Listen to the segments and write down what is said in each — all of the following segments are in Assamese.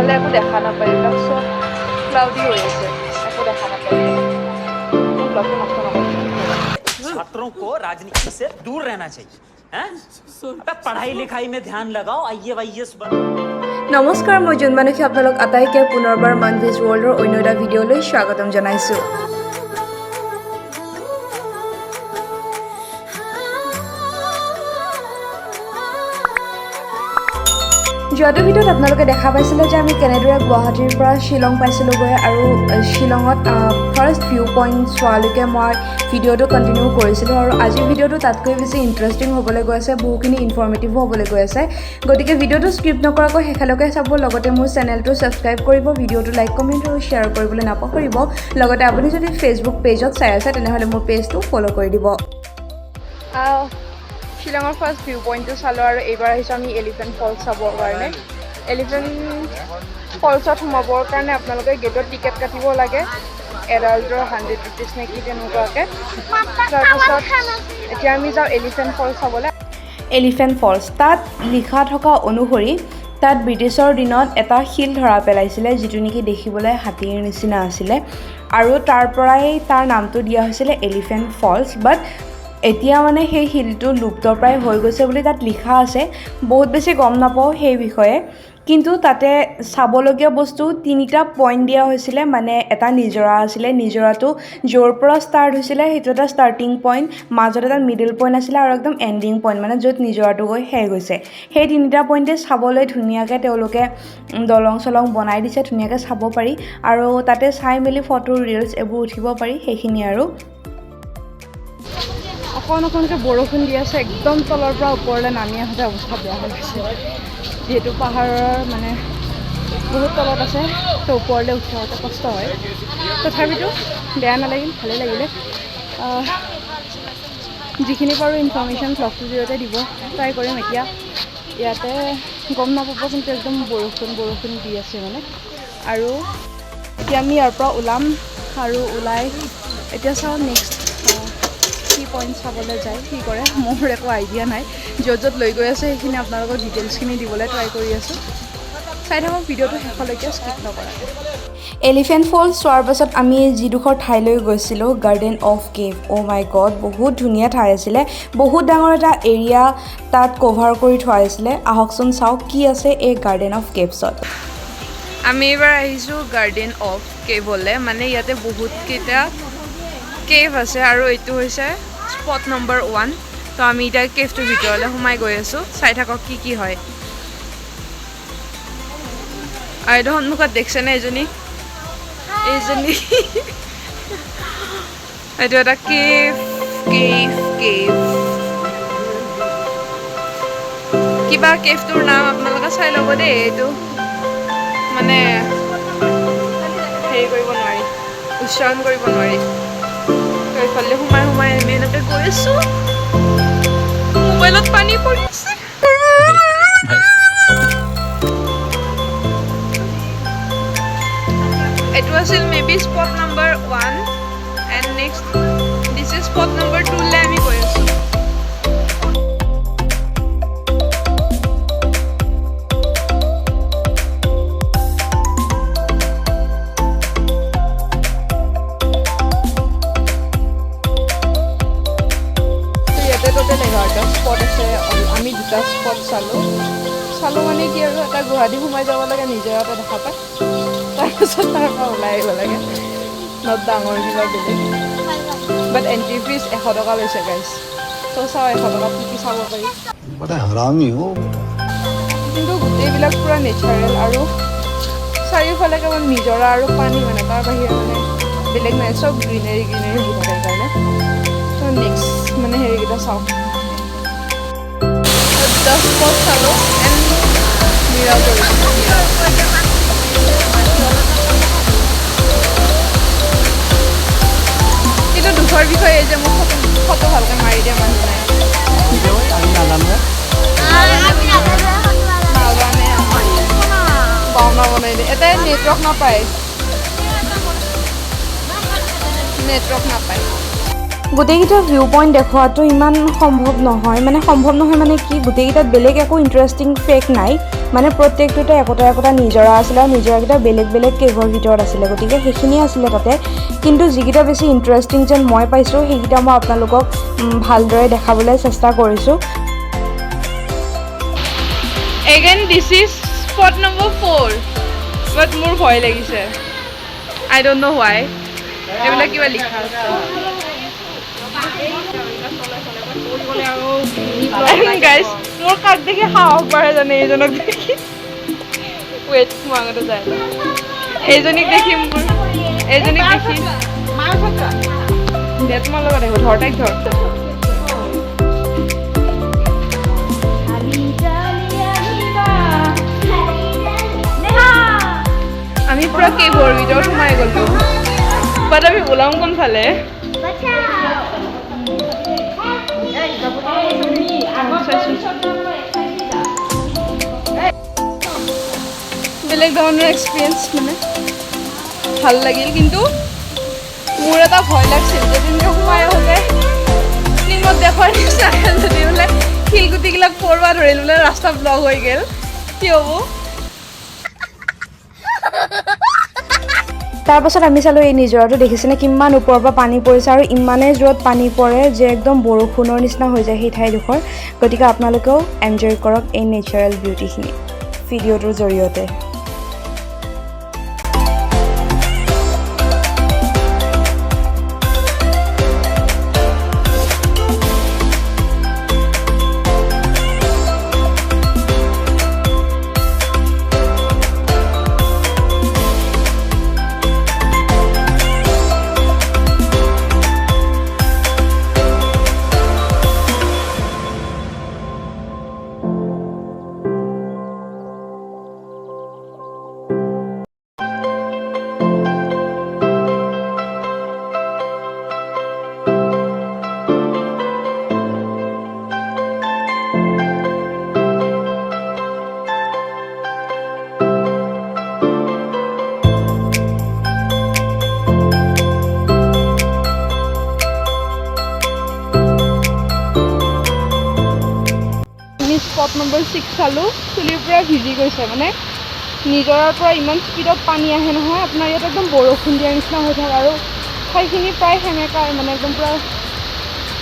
ইফালে একো দেখা নাপায় এইবিলাক চব ক্লাউডি হৈ আছে একো দেখা নাপায় ব্লগটো নষ্ট নকৰিব छात्रों को राजनीति से दूर रहना चाहिए हैं? अबे पढ़ाई लिखाई में ध्यान लगाओ IAS बनो নমস্কাৰ মই জুনমানুষী আপোনালোক আটাইকে পুনৰবাৰ মানভিজ ৱৰ্ল্ডৰ অন্য এটা ভিডিঅ'লৈ স্বাগতম জনাইছোঁ যোৱাটো ভিডিঅ'ত আপোনালোকে দেখা পাইছিলে যে আমি কেনেদৰে গুৱাহাটীৰ পৰা শ্বিলং পাইছিলোঁগৈ আৰু শ্বিলঙত ফাৰ্ষ্ট ভিউ পইণ্ট চোৱালৈকে মই ভিডিঅ'টো কণ্টিনিউ কৰিছিলোঁ আৰু আজিৰ ভিডিঅ'টো তাতকৈ বেছি ইণ্টাৰেষ্টিং হ'বলৈ গৈ আছে বহুখিনি ইনফৰ্মেটিভ হ'বলৈ গৈ আছে গতিকে ভিডিঅ'টো স্ক্ৰিপ্ট নকৰাকৈ শেষলৈকে চাব লগতে মোৰ চেনেলটো ছাবস্ক্ৰাইব কৰিব ভিডিঅ'টো লাইক কমেণ্ট আৰু শ্বেয়াৰ কৰিবলৈ নাপাহৰিব লগতে আপুনি যদি ফেচবুক পেজত চাই আছে তেনেহ'লে মোৰ পেজটো ফ'ল' কৰি দিব শ্বিলঙৰ ফাৰ্ষ্ট ভিউ পইণ্টটো চালোঁ আৰু এইবাৰ আহিছোঁ আমি এলিফেণ্ট ফলছ চাবৰ কাৰণে এলিফেণ্ট ফলছত সোমাবৰ কাৰণে আপোনালোকে গেটত টিকেট কাটিব লাগে এডাল্টৰ 100 rupees নে কি তেনেকুৱাকৈ তাৰপিছত এতিয়া আমি যাওঁ এলিফেণ্ট ফলছ চাবলৈ এলিফেণ্ট ফলছ তাত লিখা থকা অনুসৰি তাত ব্ৰিটিছৰ দিনত এটা শিল ধৰা পেলাইছিলে যিটো নেকি দেখিবলৈ হাতীৰ নিচিনা আছিলে আৰু তাৰ পৰাই তাৰ নামটো দিয়া হৈছিলে এলিফেণ্ট ফলছ বাট এতিয়া মানে সেই শিলটো লুপ্তপ্ৰায় হৈ গৈছে বুলি তাত লিখা আছে বহুত বেছি গম নাপাওঁ সেই বিষয়ে কিন্তু তাতে চাবলগীয়া বস্তু তিনিটা পইণ্ট দিয়া হৈছিলে মানে এটা নিজৰা আছিলে নিজৰাটো য'ৰ পৰা ষ্টাৰ্ট হৈছিলে সেইটো এটা ষ্টাৰ্টিং পইণ্ট মাজত এটা মিডল পইণ্ট আছিলে আৰু একদম এণ্ডিং পইণ্ট মানে য'ত নিজৰাটো গৈ শেষ হৈছে সেই তিনিটা পইণ্টে চাবলৈ ধুনীয়াকৈ তেওঁলোকে দলং চলং বনাই দিছে ধুনীয়াকৈ চাব পাৰি আৰু তাতে চাই মেলি ফটো ৰিলছ এইবোৰ উঠিব পাৰি সেইখিনি আৰু অকণকৈ বৰষুণ দি আছে একদম তলৰ পৰা ওপৰলৈ নামি আহোঁতে অৱস্থা বেয়া হৈ গৈছে যিহেতু পাহাৰৰ মানে বহুত তলত আছে তো ওপৰলৈ উঠি আহোঁতে কষ্ট হয় তথাপিতো বেয়া নালাগিল ভালেই লাগিলে যিখিনি পাৰোঁ ইনফৰ্মেশ্যন ব্লগটোৰ জৰিয়তে দিব ট্ৰাই কৰিম এতিয়া ইয়াতে গম নাপাব কিন্তু একদম বৰষুণ দি আছে মানে আৰু এতিয়া আমি ইয়াৰ পৰা ওলাম আৰু ওলাই এতিয়া চাওঁ নেক্সট পইণ্ট চাবলৈ যায় কি কৰে মোৰ একো আইডিয়া নাই য'ত লৈ গৈ আছে সেইখিনি আপোনালোকক ডিটেইলছখিনি দিবলৈ ট্ৰাই কৰি আছোঁ চাই থাকক ভিডিঅ'টো শেষলৈকে স্কিপ নকৰাকৈ এলিফেণ্ট ফলছ চোৱাৰ পাছত আমি যিডোখৰ ঠাইলৈ গৈছিলোঁ garden of cave O' my god বহুত ধুনীয়া ঠাই আছিলে বহুত ডাঙৰ এটা এৰিয়া তাত কভাৰ কৰি থোৱা আছিলে আহকচোন চাওক কি আছে এই গাৰ্ডেন অফ কেভছত আমি এইবাৰ আহিছোঁ গাৰ্ডেন অফ কেভলৈ মানে ইয়াতে বহুতকেইটা কেভ আছে আৰু এইটো হৈছে স্পট নম্বৰ 1 তো আমি এতিয়া কেভটোৰ ভিতৰলৈ সোমাই গৈ আছোঁ চাই থাকক কি হয় আৰু এইটো সন্মুখত দেখিছেনে এইজনী এইটো এটা কেভ কিবা কেভটোৰ নাম আপোনালোকে চাই ল'ব দেই এইটো মানে হেৰি কৰিব নোৱাৰি উচ্চাৰণ কৰিব নোৱাৰি এইফালে সোমাই আমি এনেকৈ গৈ আছোঁ মোবাইলত পানী পৰি আছে এইটো আছিল maybe spot number 1 and next this is spot number 2 লৈ আমি গৈ আছোঁ স্পট আছে আমি দুটা স্পট চালোঁ মানে কি আৰু এটা গুৱাহাটী সোমাই যাব লাগে নিজে এটা দেখা পায় তাৰপিছত তাৰ পৰা ওলাই আহিব লাগে নট ডাঙৰ কিবা বেলেগ বাট এণ্ট্ৰি ফিজ 100 টকা লৈছে গাইজ তো চাওঁ 100 টকাত কি চাব পাৰি কিন্তু গোটেইবিলাক পূৰা নেচাৰেল আৰু চাৰিওফালে কেৱল নিজৰা আৰু পানী মানে তাৰ বাহিৰে মানে বেলেগ নাই চব গ্ৰীনেৰী হৈ থাকে কাৰণে তো নেক্সট মানে হেৰিকেইটা চাওঁ 10 স্পট চালোঁ এণ্ড মিৰা কৰিছোঁ কিন্তু দুখৰ বিষয়ে যে মোক ফটো ভালকৈ মাৰি দিয়া মানুহ নাই নাজানে বাওনা বনাই দিয়ে এটাই নেটৱৰ্ক নাপায় গোটেইকেইটা ভিউ পইণ্ট দেখুৱাটো ইমান সম্ভৱ নহয় মানে কি গোটেইকেইটাত বেলেগ একো ইণ্টাৰেষ্টিং ফেক্ট নাই মানে প্ৰত্যেকটোতে একোটা একোটা নিজৰা আছিলে আৰু নিজৰাকেইটা বেলেগ বেলেগ কেভৰ ভিতৰত আছিলে, গতিকে সেইখিনিয়ে আছিলে তাতে। কিন্তু যিকেইটা বেছি ইণ্টাৰেষ্টিং যেন মই পাইছোঁ সেইকেইটা মই আপোনালোকক ভালদৰে দেখাবলৈ চেষ্টা কৰিছোঁ। Again, this is spot number 4. But মোৰ ভয় লাগিছে। I don't know why. এইবিলাক কিবা লিখা আছে। Guys, মোৰ কাক দেখি সাহস বাঢ়ে জানে এইজনক দেখি। Wait, মই আগতে যাই লওঁ। এইজনীক দেখি দে তোমাৰ লগত আহিব, ধৰ তাইক ধৰ। আমি পুৰা কেভৰ ভিতৰত সোমাই গ'লো, বাট আমি ওলাম কোনফালে? বেলেগ ধৰণৰ এক্সপিৰিয়েঞ্চ, মানে ভাল লাগিল। কিন্তু মোৰ এটা ভয় লাগিছিল যে তেনেকৈ সোমাই আহোঁতে ফিল্মত দেখুৱাৰ নিচিনা যদি বোলে শিলগুটিবিলাক পৰিব ধৰিল, বোলে ৰাস্তা ব্লক হৈ গ'ল, কি হ'ব? তাৰপাছত আমি চালোঁ এই নিজৰাটো, দেখিছেনে কিমান ওপৰৰ পৰা পানী পৰিছে আৰু ইমানেই জোৰত পানী পৰে যে একদম বৰষুণৰ নিচিনা হৈ যায় সেই ঠাইডোখৰ। গতিকে আপোনালোকেও এনজয় কৰক এই নেচাৰেল বিউটিখিনি ভিডিঅ'টোৰ জৰিয়তে। স্পট নম্বৰ 6 চালোঁ, চুলিৰ পৰা ভিজি গৈছে। মানে নিজৰাৰ পৰা ইমান স্পীডত পানী আহে নহয়, আপোনাৰ ইয়াত একদম বৰষুণ দিয়াৰ নিচিনা হৈ থাকে আৰু ঠাইখিনি প্ৰায় সেমেকাই, মানে একদম পূৰা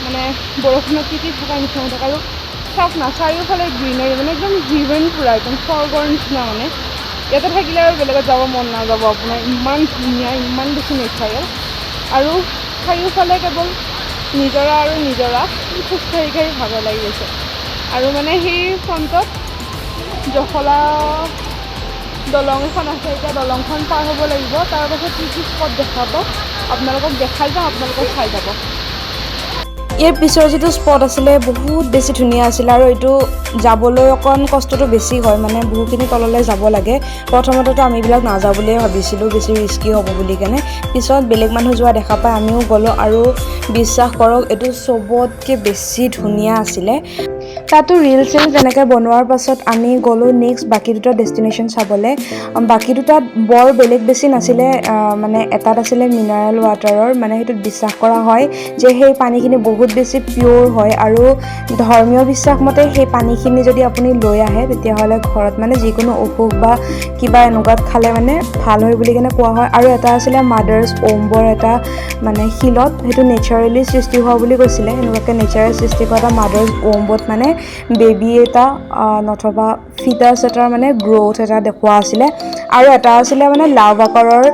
মানে বৰষুণত তিতি থকাৰ নিচিনা হৈ থাকে। আৰু চাওক না, চাৰিওফালে গ্ৰীনাৰী, মানে একদম ভিভেন পূৰা একদম স্বৰ্গৰ নিচিনা। মানে ইয়াতে থাকিলে আৰু বেলেগত যাব মন নাযাব আপোনাৰ, ইমান ধুনীয়া, ইমান বেছি নেচাৰেল। আৰু চাৰিওফালে কেৱল নিজৰা আৰু নিজৰা, খোজকাঢ়ি কাঢ়ি ভাগৰ লাগি গৈছে। আৰু মানে সেই ফ্ৰণ্টত জখলা দলং এখন আছে, এতিয়া দলংখন পাৰ হ'ব লাগিব। তাৰপাছত কি কি স্পট দেখাব আপোনালোকক দেখাই যাওঁ, আপোনালোকক চাই যাব। ইয়াৰ পিছৰ যিটো স্পট আছিলে বহুত বেছি ধুনীয়া আছিলে আৰু এইটো যাবলৈ অকণ কষ্টটো বেছি হয়, মানে বহুখিনি তললৈ যাব লাগে। প্ৰথমতেতো আমি এইবিলাক নাযাওঁ বুলিয়ে ভাবিছিলোঁ, বেছি ৰিস্কি হ'ব বুলি কেনে। পিছত বেলেগ মানুহ যোৱা দেখা পাই আমিও গ'লোঁ আৰু বিশ্বাস কৰক এইটো চবতকৈ বেছি ধুনীয়া আছিলে। তাতো ৰিল চিল যেনেকৈ বনোৱাৰ পাছত আমি গ'লোঁ নেক্সট বাকী দুটা ডেষ্টিনেশ্যন চাবলৈ। বাকী দুটাত বৰ বেলেগ বেছি নাছিলে, মানে এটাত আছিলে মিনাৰেল ৱাটাৰৰ, মানে সেইটোত বিশ্বাস কৰা হয় যে সেই পানীখিনি বহুত বেছি পিয়'ৰ হয় আৰু ধৰ্মীয় বিশ্বাস মতে সেই পানীখিনি যদি আপুনি লৈ আহে তেতিয়াহ'লে ঘৰত মানে যিকোনো অসুখ বা কিবা এনেকুৱাত খালে মানে ভাল হয় বুলি কেনে কোৱা হয়। আৰু এটা আছিলে মাদাৰ্ছ ওম্বৰ এটা মানে শিলত, সেইটো নেচাৰেলি সৃষ্টি হোৱা বুলি কৈছিলে। এনেকুৱাকৈ নেচাৰেল সৃষ্টি কৰা এটা মাদাৰ্ছ ওম্বত মানে বেবী এটা নথবা ফিটাছ এটাৰ মানে গ্ৰ'থ এটা দেখুওৱা আছিলে। আৰু এটা আছিলে মানে লাভ আকাৰৰ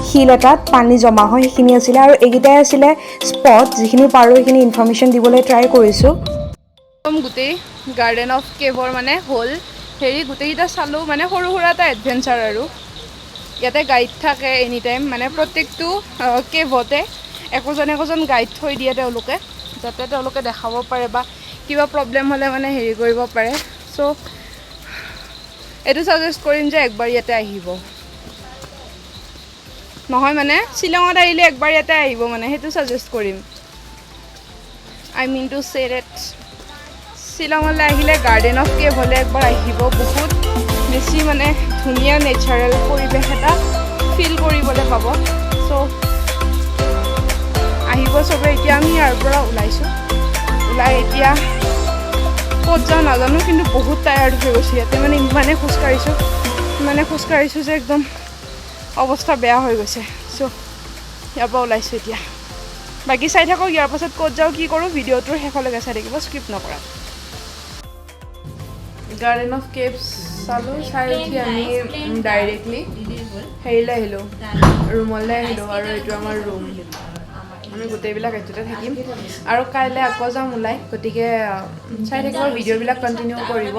শিল এটাত পানী জমা হয়, সেইখিনি আছিলে। আৰু এইকেইটাই আছিলে স্পট, যিখিনি পাৰোঁ সেইখিনি ইনফৰ্মেশ্যন দিবলৈ ট্ৰাই কৰিছোঁ। গোটেই গাৰ্ডেন অফ কেভৰ মানে হ'ল হেৰি গোটেইকেইটা চালোঁ, মানে সৰু সুৰা এটা এডভেঞ্চাৰ আৰু। ইয়াতে গাইড থাকে এনি টাইম, মানে প্ৰত্যেকটো কেভতে একোজন একোজন গাইড থৈ দিয়ে তেওঁলোকে, যাতে তেওঁলোকে দেখাব পাৰে বা কিবা প্ৰব্লেম হ'লে মানে হেৰি কৰিব পাৰে। চ' এইটো ছাজেষ্ট কৰিম যে একবাৰ ইয়াতে আহিব, নহয় মানে শ্বিলঙত আহিলে একবাৰ ইয়াতে আহিব, মানে সেইটো ছাজেষ্ট কৰিম। আই মিন টু চে ডেট শ্বিলঙলৈ আহিলে গাৰ্ডেন অফ কেভলৈ একবাৰ আহিব, বহুত বেছি মানে ধুনীয়া নেচাৰেল পৰিৱেশ এটা ফিল কৰিবলৈ পাব। চ' আহিব চবে। এতিয়া আমি ইয়াৰ পৰা ওলাইছোঁ, ওলাই এতিয়া ক'ত যাওঁ নাজানো কিন্তু বহুত টায়াৰ্ড হৈ গৈছোঁ ইয়াতে মানে ইমানে খোজকাঢ়িছোঁ যে একদম অৱস্থা বেয়া হৈ গৈছে চ' ইয়াৰ পৰা ওলাইছোঁ এতিয়া বাকী চাই থাকক ইয়াৰ পাছত ক'ত যাওঁ কি কৰোঁ ভিডিঅ'টোৰ শেষলৈকে চাই থাকিব স্কিপ নকৰা গাৰ্ডেন অফ কেভছ চালোঁ চাই উঠি আমি ডাইৰেক্টলি হেৰিলৈ আহিলোঁ ৰুমলৈ আহিলোঁ আৰু এইটো আমাৰ ৰুম আমি গোটেইবিলাক এইটোতে থাকিম আৰু কাইলৈ আকৌ যাম ওলাই গতিকে চাই থাকিব ভিডিঅ'বিলাক কণ্টিনিউ কৰিব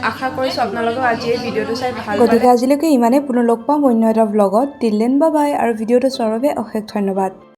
আশা কৰিছোঁ আপোনালোকেও আজি এই ভিডিঅ'টো চাই ভাল গতিকে আজিলৈকে ইমানেই পুনৰ লগ পাম অন্য এটা ভ্লগত টিল দেন বাই বাই আৰু ভিডিঅ'টো চোৱাৰ বাবে অশেষ ধন্যবাদ